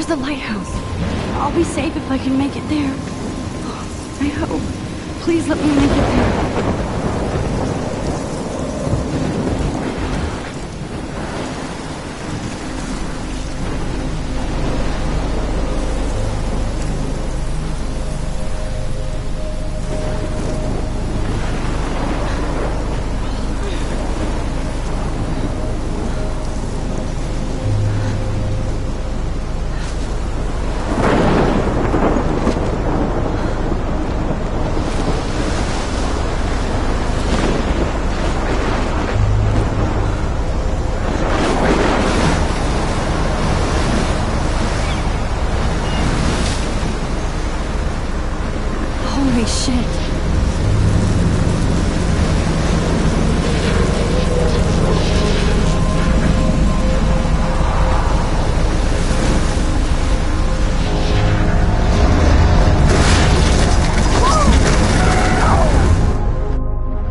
the lighthouse. I'll be safe if I can make it there. I hope. Please let me make it there. Holy shit.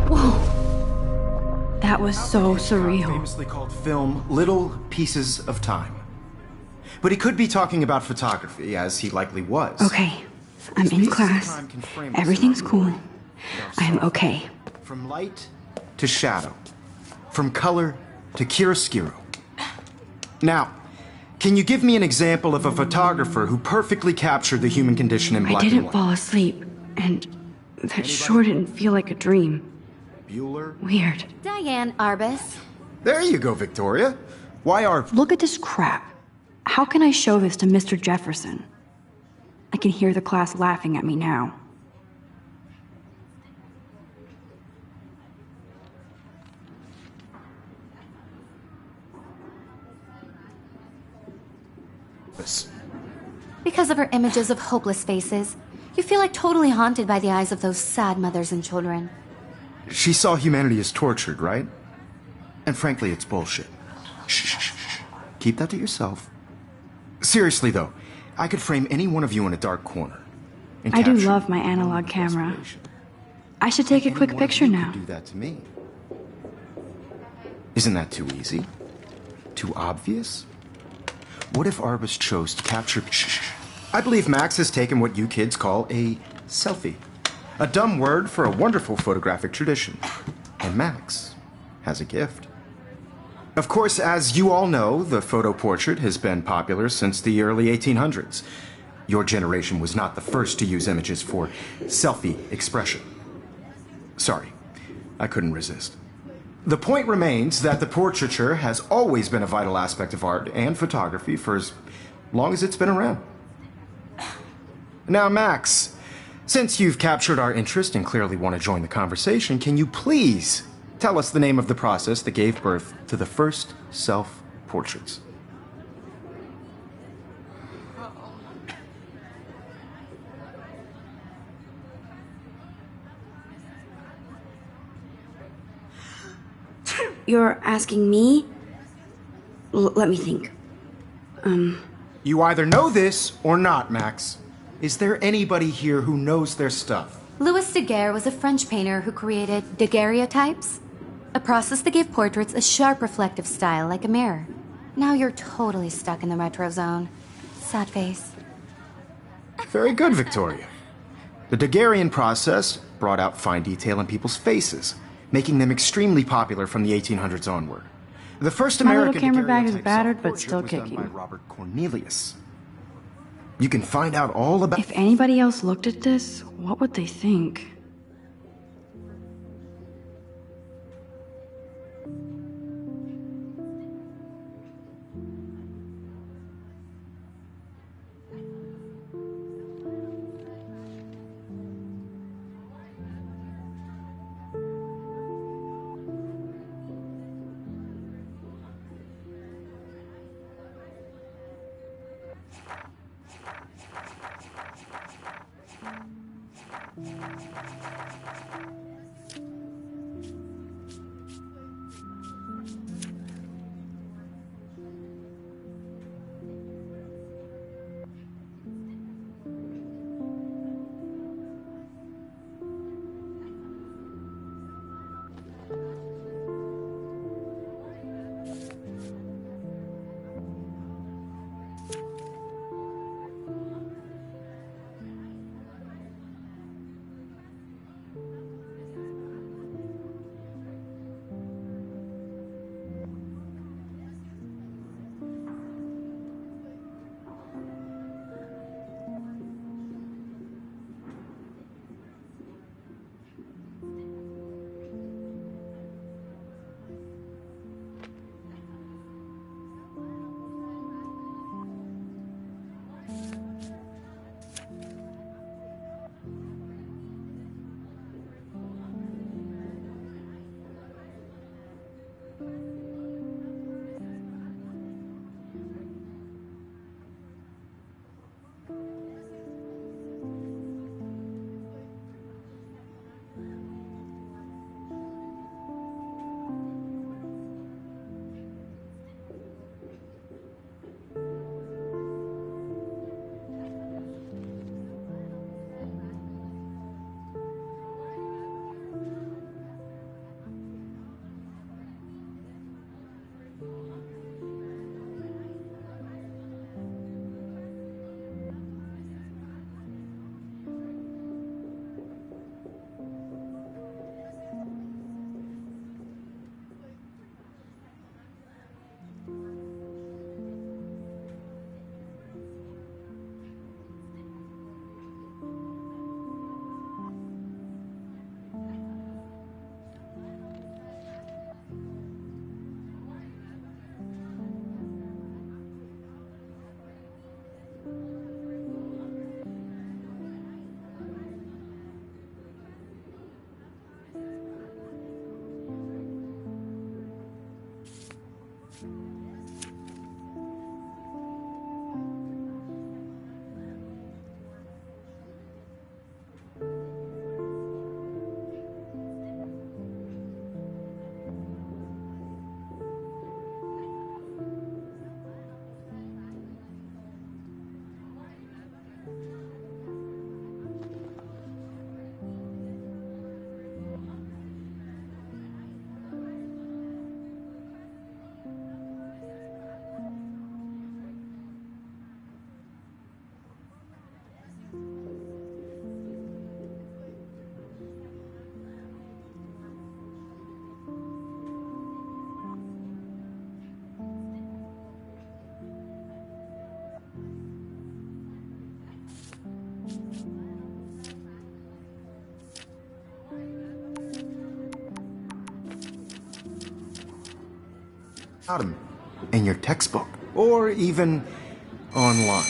Whoa. That was so surreal. Famously called film Little Pieces of Time. But he could be talking about photography, as he likely was. Okay. I'm in class. Everything's cool. I'm okay. From light to shadow. From color to chiaroscuro. Now, can you give me an example of a photographer who perfectly captured the human condition in black and I didn't white? fall asleep, and that sure didn't feel like a dream. Bueller? Weird. Diane Arbus. There you go, Victoria. Why are... Look at this crap. How can I show this to Mr. Jefferson? I can hear the class laughing at me now. Because of her images of hopeless faces, you feel like totally haunted by the eyes of those sad mothers and children. She saw humanity as tortured, right? And frankly, it's bullshit. Shh, shh, shh. Keep that to yourself. Seriously, though, I could frame any one of you in a dark corner. And I do capture love my analog camera. I should take a quick Any one of picture you now. could do that to me. Isn't that too easy? Too obvious? What if Arbus chose to capture... Shh. I believe Max has taken what you kids call a selfie. A dumb word for a wonderful photographic tradition. And Max has a gift. Of course, as you all know, the photo portrait has been popular since the early 1800s. Your generation was not the first to use images for selfie expression. Sorry, I couldn't resist. The point remains that the portraiture has always been a vital aspect of art and photography for as long as it's been around. Now, Max, since you've captured our interest and clearly want to join the conversation, can you please tell us the name of the process that gave birth to the first self-portraits? You're asking me? Let me think. You either know this or not, Max. Is there anybody here who knows their stuff? Louis Daguerre was a French painter who created daguerreotypes, a process that gave portraits a sharp reflective style like a mirror. Now you're totally stuck in the retro zone. Sad face. Very good, Victoria. The Daguerrean process brought out fine detail in people's faces, making them extremely popular from the 1800s onward. The first My little American camera bag is daguerreotype battered, but self-portrait still was done kicking. by Robert Cornelius. You can find out all about... If anybody else looked at this, what would they think? about him in your textbook or even online.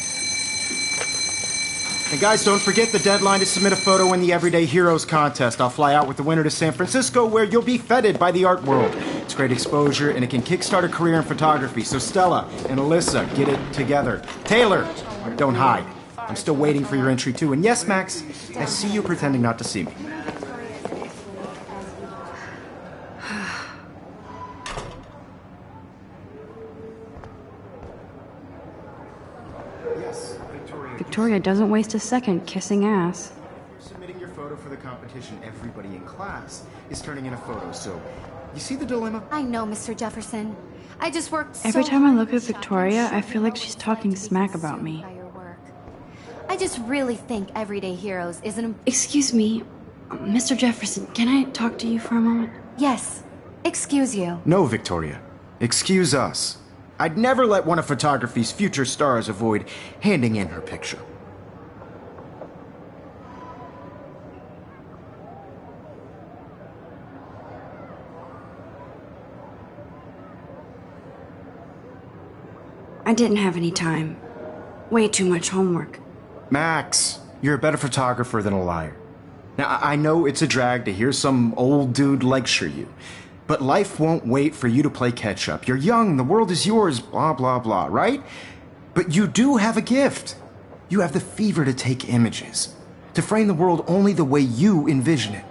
And guys, don't forget the deadline to submit a photo in the Everyday Heroes contest. I'll fly out with the winner to San Francisco, where you'll be feted by the art world. It's great exposure, and it can kickstart a career in photography. So Stella and Alyssa, get it together. Taylor, don't hide. I'm still waiting for your entry too. And yes, Max, I see you pretending not to see me. Yes, Victoria. Victoria doesn't waste a second kissing ass. Submitting your photo for the competition, everybody in class is turning in a photo, so you see the dilemma? I know, Mr. Jefferson. I just worked Every so time I hard look to at shop Victoria, and I feel like shop she's and talking be smack about soothed me. by your work. I just really think Everyday Heroes is an... Excuse me, Mr. Jefferson, can I talk to you for a moment? Yes. Excuse you. No, Victoria. Excuse us. I'd never let one of photography's future stars avoid handing in her picture. I didn't have any time. Way too much homework. Max, you're a better photographer than a liar. Now, I know it's a drag to hear some old dude lecture you, but life won't wait for you to play catch up. You're young, the world is yours, blah, blah, blah, right? But you do have a gift. You have the fever to take images, to frame the world only the way you envision it.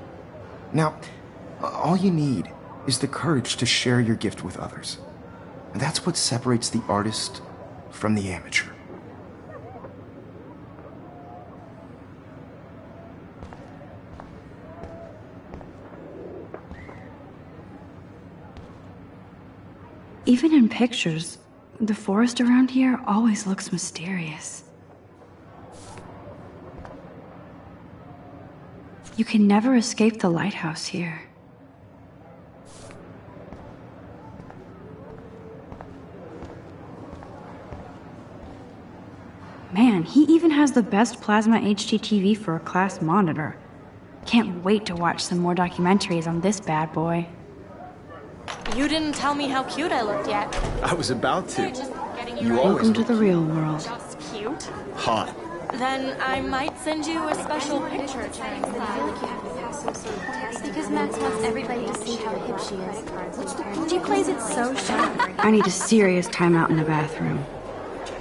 Now, all you need is the courage to share your gift with others. And that's what separates the artist from the amateur. Even in pictures, the forest around here always looks mysterious. You can never escape the lighthouse here. Man, he even has the best plasma HDTV for a class monitor. Can't wait to watch some more documentaries on this bad boy. You didn't tell me how cute I looked yet. I was about to. Just getting You ready. always Welcome to look the real world. Just cute. hot. Then I might send you a special picture. Because Max wants everybody to see how hip she is. She plays it so sharp. I need a serious timeout in the bathroom.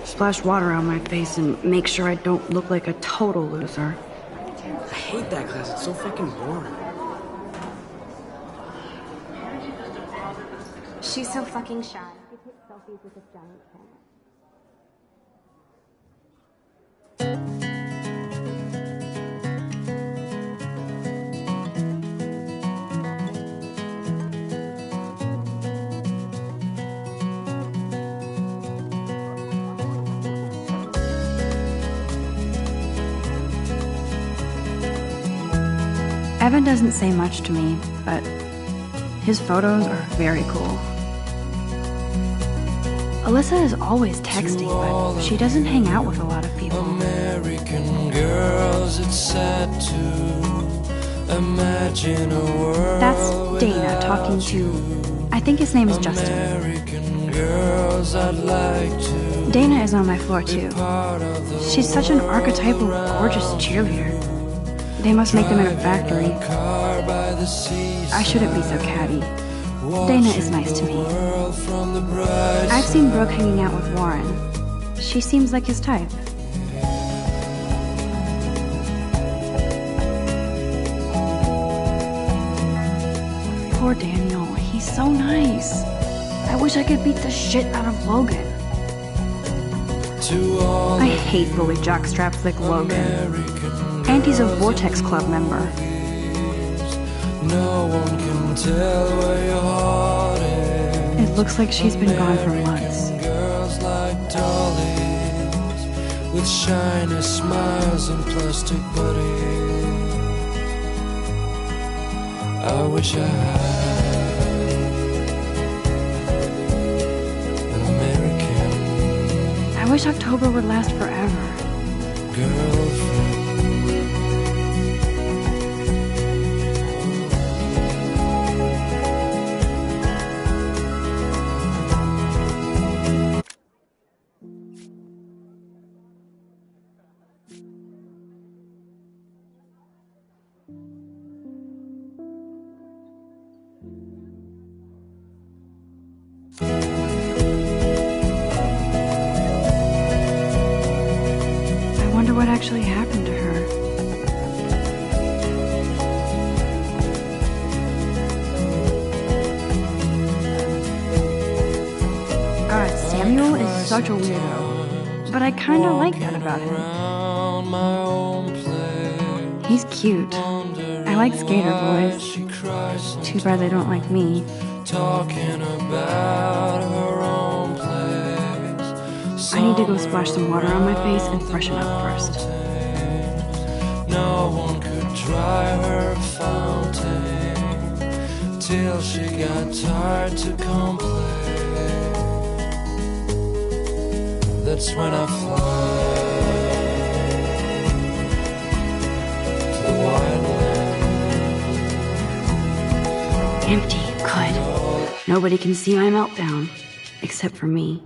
Splash water on my face and make sure I don't look like a total loser. I hate that class. It's so fucking boring. She's so fucking shy. She takes selfies with this giant camera. Evan doesn't say much to me, but his photos are very cool. Alyssa is always texting, but she doesn't hang out with a lot of people. American girls, it's sad to imagine a world. That's Dana talking to, I think his name is Justin. American girls, I'd like to Dana is on my floor too. part of the She's such an archetypal, gorgeous cheerleader. They must make them in a factory. car by the sea. I shouldn't be so catty. Dana is nice to me. World from the bright I've seen Brooke hanging out with Warren. She seems like his type. Poor Daniel, he's so nice. I wish I could beat the shit out of Logan. to all I hate bully jockstraps like Logan. American And he's a Vortex Club member. no one can tell where your heart is. It looks like she's been gone for months. Girls like dollies with shiny smiles and plastic bodies. I wish I had an American I wish October would last forever. girlfriend. actually happened to her. God, Samuel is such a weirdo, but I kinda like that about him. He's cute. I like skater boys. Too bad they don't like me. Talking about her own place. I need to go splash some water on my face and freshen up first. No one could dry her fountain till she got tired to complain. That's when I fly to the wide land. Empty, good. Nobody can see my meltdown, except for me.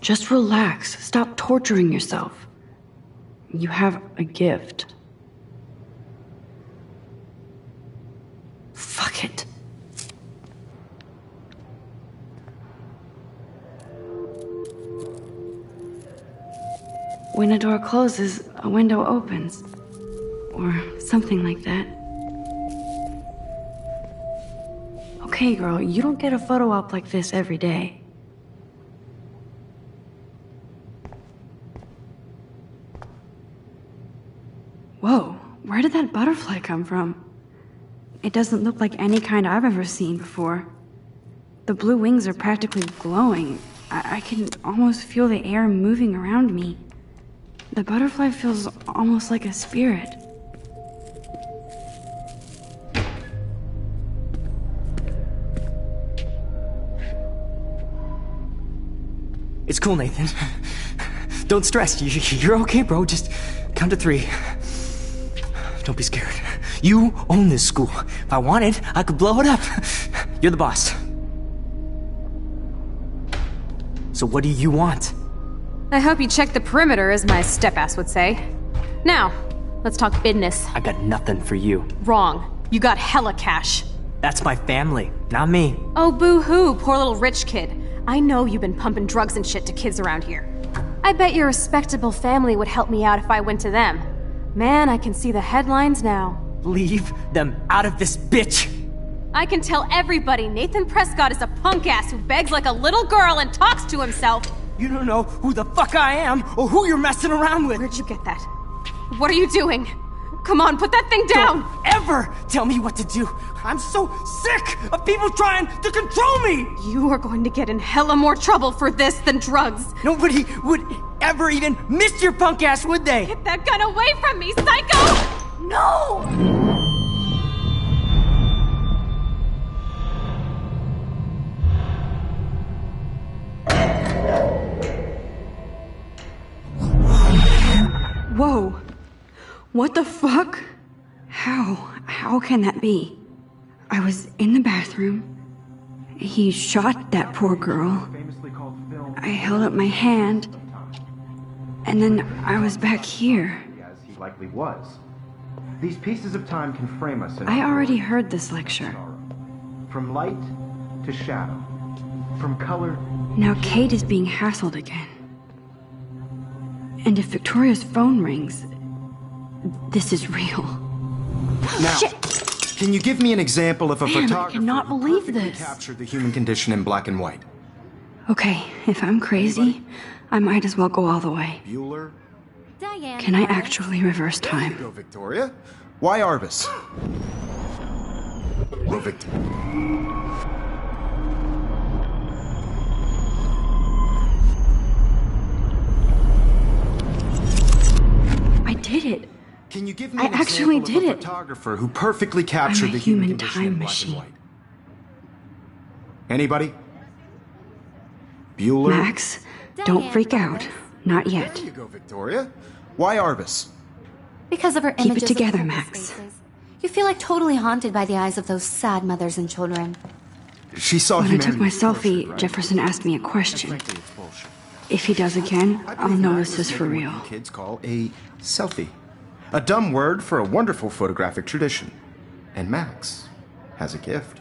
Just relax. Stop torturing yourself. You have a gift. Fuck it. When a door closes, a window opens. Or something like that. Okay, girl, you don't get a photo op like this every day. Whoa, where did that butterfly come from? It doesn't look like any kind I've ever seen before. The blue wings are practically glowing. I can almost feel the air moving around me. The butterfly feels almost like a spirit. It's cool, Nathan. Don't stress. You're okay, bro. Just count to 3. Don't be scared. You own this school. If I wanted, I could blow it up. You're the boss. So what do you want? I hope you checked the perimeter, as my step-ass would say. Now, let's talk business. I got nothing for you. Wrong. You got hella cash. That's my family, not me. Oh, boo-hoo, poor little rich kid. I know you've been pumping drugs and shit to kids around here. I bet your respectable family would help me out if I went to them. Man, I can see the headlines now. Leave them out of this bitch! I can tell everybody Nathan Prescott is a punk ass who begs like a little girl and talks to himself. You don't know who the fuck I am or who you're messing around with. Where'd you get that? What are you doing? Come on, put that thing down! Don't ever tell me what to do! I'm so sick of people trying to control me! You are going to get in hella more trouble for this than drugs. Nobody would ever even miss your punk ass, would they? Get that gun away from me, psycho! No! Whoa. What the fuck? How can that be? I was in the bathroom. He shot that poor girl. I held up my hand. And then I was back here. As he likely was. These pieces of time can frame us in I already heard this lecture. from light to shadow, from color. Now Kate is being hassled again. And if Victoria's phone rings, this is real. Now, Shit. can you give me an example of a Man, I photographer cannot who believe perfectly this. captured the human condition in black and white? Okay, if I'm crazy, I might as well go all the way. Bueller? Diane. Can I actually reverse time? Go, Victoria. Why Arbus? Go, Victoria. I did it. Can you give me I an actually example did of a it. photographer who perfectly captured the human human condition time in black machine. and white? Anybody? Bueller? Max, don't freak out. Not yet. There you go, Victoria. Why Arbus? Because of her Keep it images together, of Max. faces. You feel like totally haunted by the eyes of those sad mothers and children. She saw When I took my humanity's portrait, selfie, right? Jefferson asked me a question. Frankly, it's bullshit. If he does again, I I'll believe know Max this is is for making real. what you kids call a selfie. A dumb word for a wonderful photographic tradition. And Max has a gift.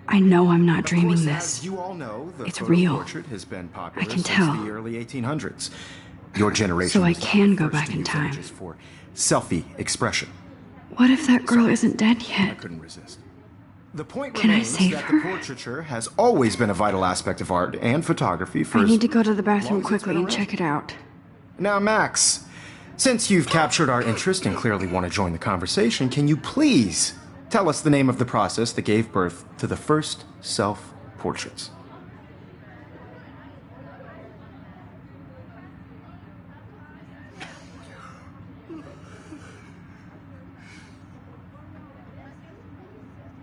I know I'm not Of dreaming course, this. as you all know, the It's photo real. portrait has been popular I can since tell. the early 1800s. Your generation So I was not can the go first back to in use time. images for selfie expression. What if that girl isn't dead I yet? couldn't resist. The point Can I remains save that her? the portraiture has always been a vital aspect of art and photography for I as need to go to the long bathroom as it's quickly been and check it out. Now, Max, since you've captured our interest and clearly want to join the conversation, can you please tell us the name of the process that gave birth to the first self-portraits?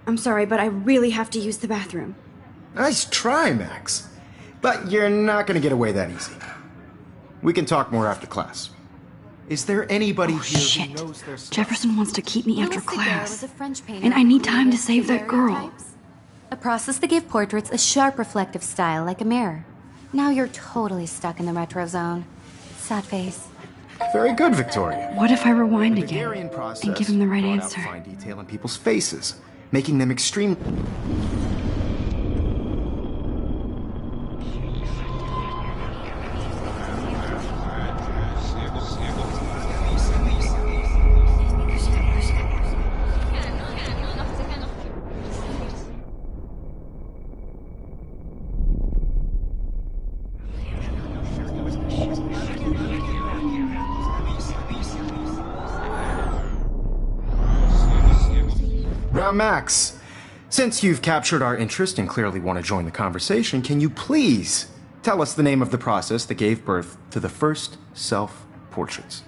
I'm sorry, but I really have to use the bathroom. Nice try, Max. But you're not going to get away that easy. We can talk more after class. Is there anybody Oh, here shit. who knows their stuff? Jefferson wants to keep me after Louis Daguerre class. was a French painter And I need time to who save that created girl. daguerreotypes, a process that gave portraits a sharp reflective style like a mirror. Now you're totally stuck in the retro zone. Sad face. Very good, Victoria. What if I rewind The again Daguerrean process and give him the right brought out answer? fine detail in people's faces, making them extreme. Now, Max, since you've captured our interest and clearly want to join the conversation, can you please tell us the name of the process that gave birth to the first self-portraits?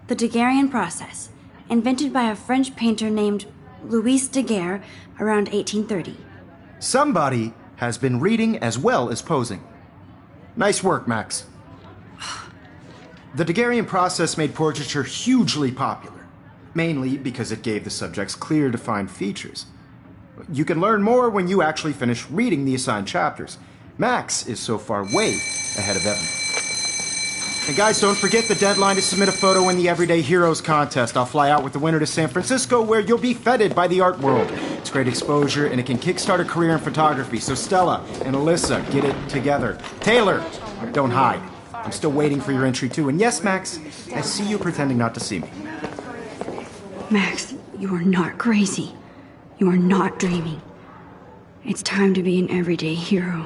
The Daguerrean process, invented by a French painter named Louis Daguerre around 1830. Somebody has been reading as well as posing. Nice work, Max. The Daguerrean process made portraiture hugely popular, mainly because it gave the subjects clear, defined features. You can learn more when you actually finish reading the assigned chapters. Max is so far way ahead of Evan. And guys, don't forget the deadline to submit a photo in the Everyday Heroes contest. I'll fly out with the winner to San Francisco, where you'll be feted by the art world. It's great exposure, and it can kickstart a career in photography. So Stella and Alyssa, get it together. Taylor, don't hide. I'm still waiting for your entry too. And yes, Max, I see you pretending not to see me. Max, you are not crazy. You are not dreaming. It's time to be an everyday hero.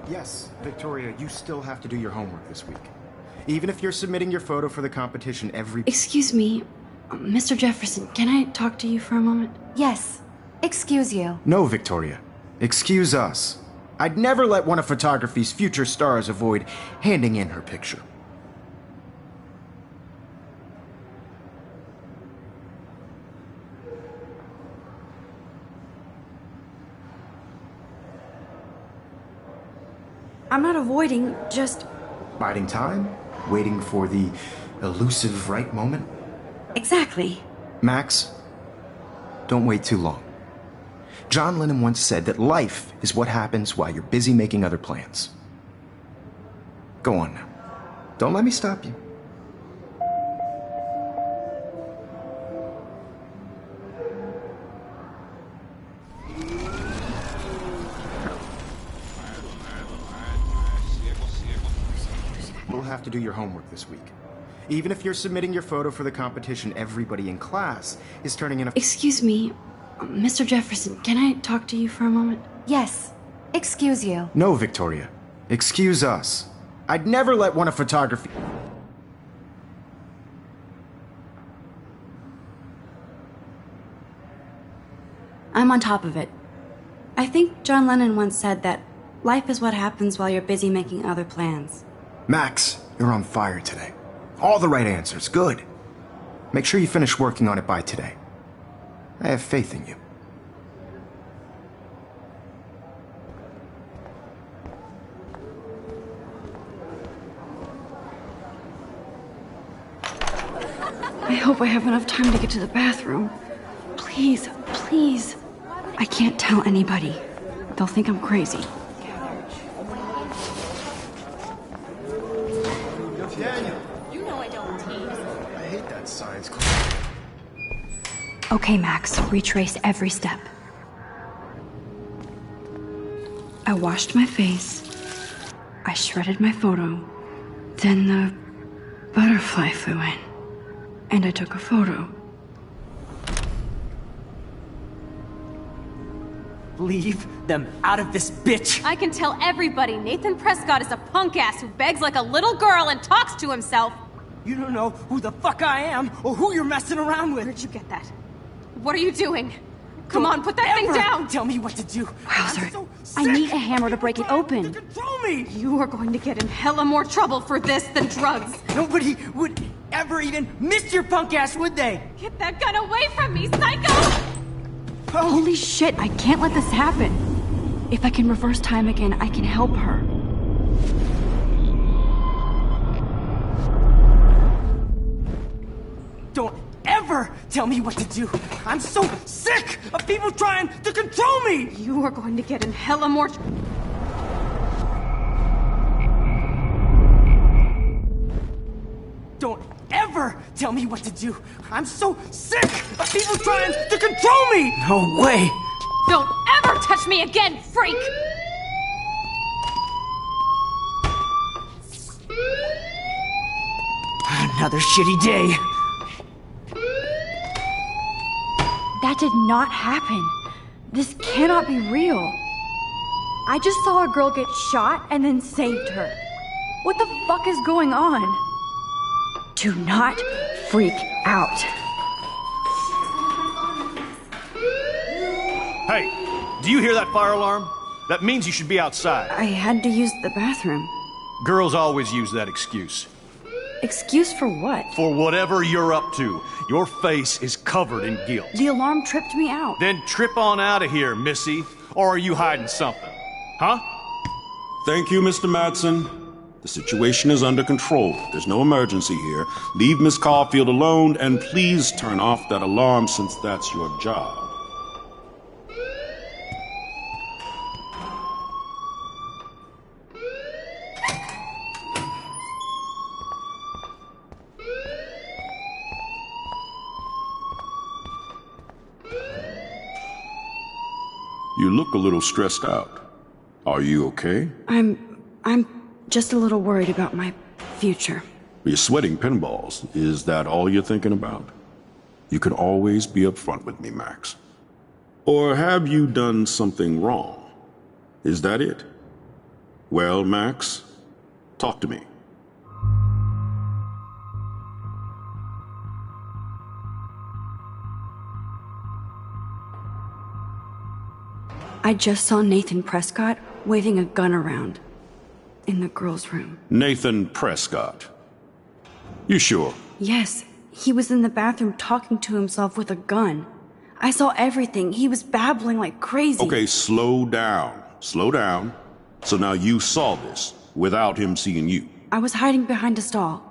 Yes, Victoria, you still have to do your homework this week. Even if you're submitting your photo for the competition every... Excuse me, Mr. Jefferson, can I talk to you for a moment? Yes. Excuse you. No, Victoria. Excuse us. I'd never let one of photography's future stars avoid handing in her picture. I'm not avoiding, just... Biding time? Waiting for the elusive right moment? Exactly. Max, don't wait too long. John Lennon once said that life is what happens while you're busy making other plans. Go on now. Don't let me stop you. You'll have to do your homework this week. Even if you're submitting your photo for the competition, everybody in class is turning in a... Excuse me, Mr. Jefferson, can I talk to you for a moment? Yes. Excuse you. No, Victoria. Excuse us. I'd never let one of photography... I'm on top of it. I think John Lennon once said that life is what happens while you're busy making other plans. Max, you're on fire today. All the right answers. Good. Make sure you finish working on it by today. I have faith in you. I hope I have enough time to get to the bathroom. Please, please. I can't tell anybody. They'll think I'm crazy. Daniel, You know I don't tease. I hate that science class. Okay, Max, retrace every step. I washed my face. I shredded my photo. Then the butterfly flew in. And I took a photo. Leave them out of this bitch! I can tell everybody Nathan Prescott is a punk ass who begs like a little girl and talks to himself. You don't know who the fuck I am or who you're messing around with. Where'd you get that? What are you doing? Come on, put that thing down! Tell me what to do. Wowzer, I'm so I need sick a hammer to break it of open. to control me! You are going to get in hella more trouble for this than drugs. Nobody would ever even miss your punk ass, would they? Get that gun away from me, psycho! Holy shit, I can't let this happen. If I can reverse time again, I can help her. Don't ever tell me what to do. I'm so sick of people trying to control me! You are going to get in hella more Don't ever tell me what to do. I'm so sick of people trying to control me! No way! Don't ever touch me again, freak! Another shitty day. That did not happen. This cannot be real. I just saw a girl get shot and then saved her. What the fuck is going on? Do not freak out. Hey, do you hear that fire alarm? That means you should be outside. I had to use the bathroom. Girls always use that excuse. Excuse for what? For whatever you're up to, your face is covered in guilt. The alarm tripped me out. Then trip on out of here, Missy. Or are you hiding something? Huh? Thank you, Mr. Madsen. The situation is under control. There's no emergency here. Leave Miss Caulfield alone, and please turn off that alarm since that's your job. You look a little stressed out. Are you okay? I'm just a little worried about my future. You're sweating pinballs. Is that all you're thinking about? You can always be upfront with me, Max. Or have you done something wrong? Is that it? Well, Max, talk to me. I just saw Nathan Prescott waving a gun around in the girls' room. Nathan Prescott. You sure? Yes, he was in the bathroom talking to himself with a gun. I saw everything. He was babbling like crazy. Okay, slow down. Slow down. So now you saw this without him seeing you. I was hiding behind a stall.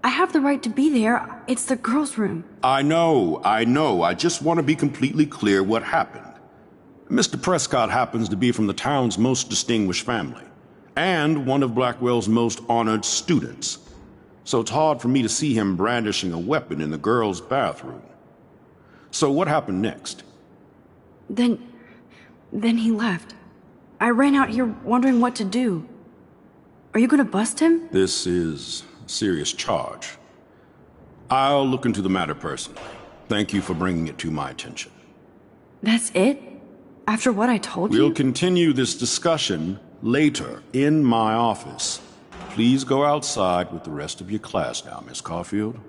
I have the right to be there. It's the girls' room. I know. I just want to be completely clear what happened. Mr. Prescott happens to be from the town's most distinguished family, and one of Blackwell's most honored students. So it's hard for me to see him brandishing a weapon in the girls' bathroom. So what happened next? Then he left. I ran out here wondering what to do. Are you gonna bust him? This is a serious charge. I'll look into the matter personally. Thank you for bringing it to my attention. That's it? After what I told you? We'll continue this discussion later in my office. Please go outside with the rest of your class now, Miss Caulfield.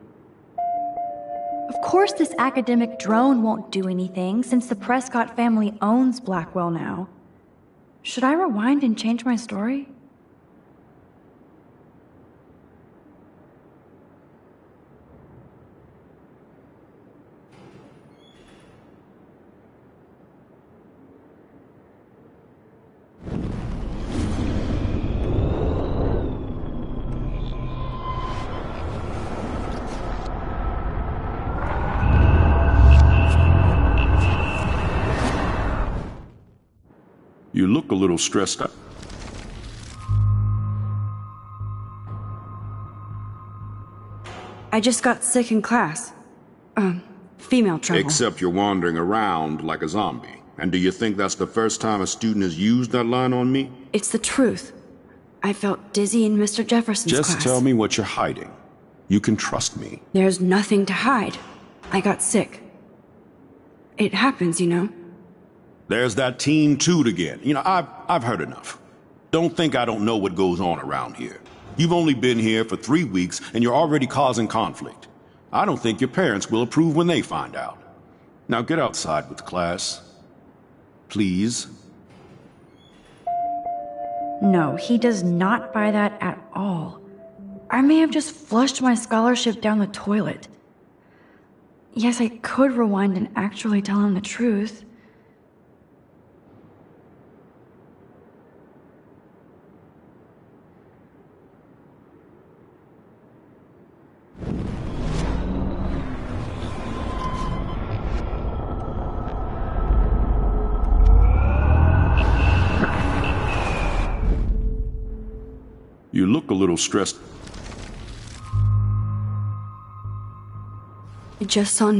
Of course this academic drone won't do anything since the Prescott family owns Blackwell now. Should I rewind and change my story? You look a little stressed out. I just got sick in class. Female trouble. Except you're wandering around like a zombie. And do you think that's the first time a student has used that line on me? It's the truth. I felt dizzy in Mr. Jefferson's class. Just tell me what you're hiding. You can trust me. There's nothing to hide. I got sick. It happens, you know. There's that Team Toot again. You know, I've heard enough. Don't think I don't know what goes on around here. You've only been here for 3 weeks, and you're already causing conflict. I don't think your parents will approve when they find out. Now get outside with class. Please. No, he does not buy that at all. I may have just flushed my scholarship down the toilet. Yes, I could rewind and actually tell him the truth. You look a little stressed. I just saw...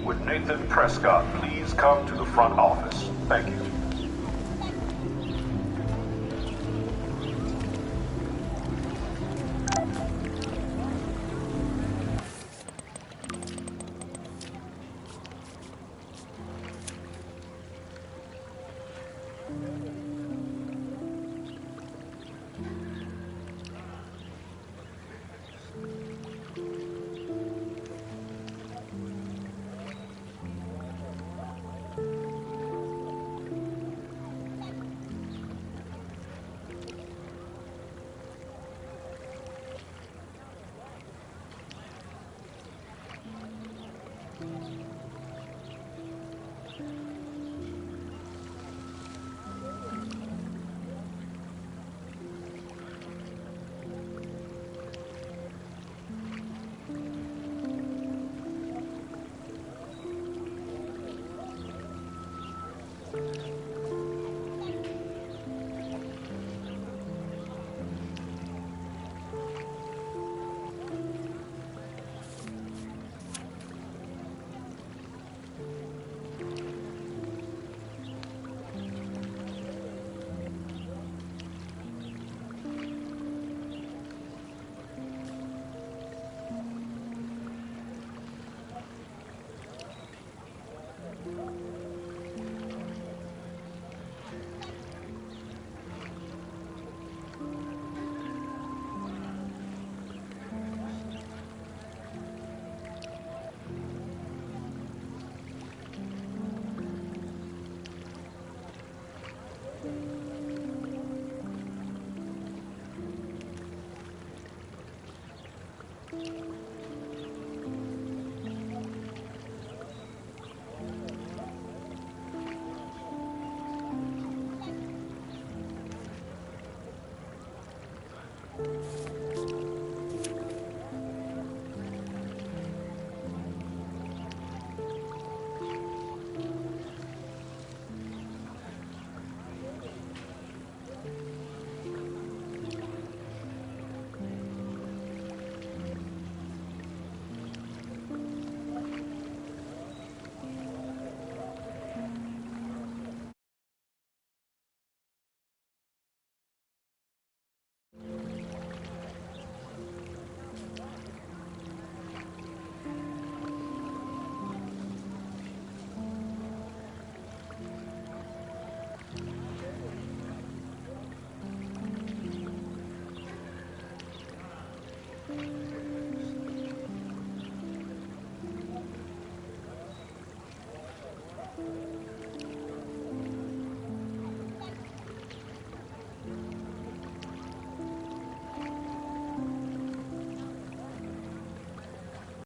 Would Nathan Prescott please come to the front office? Thank you.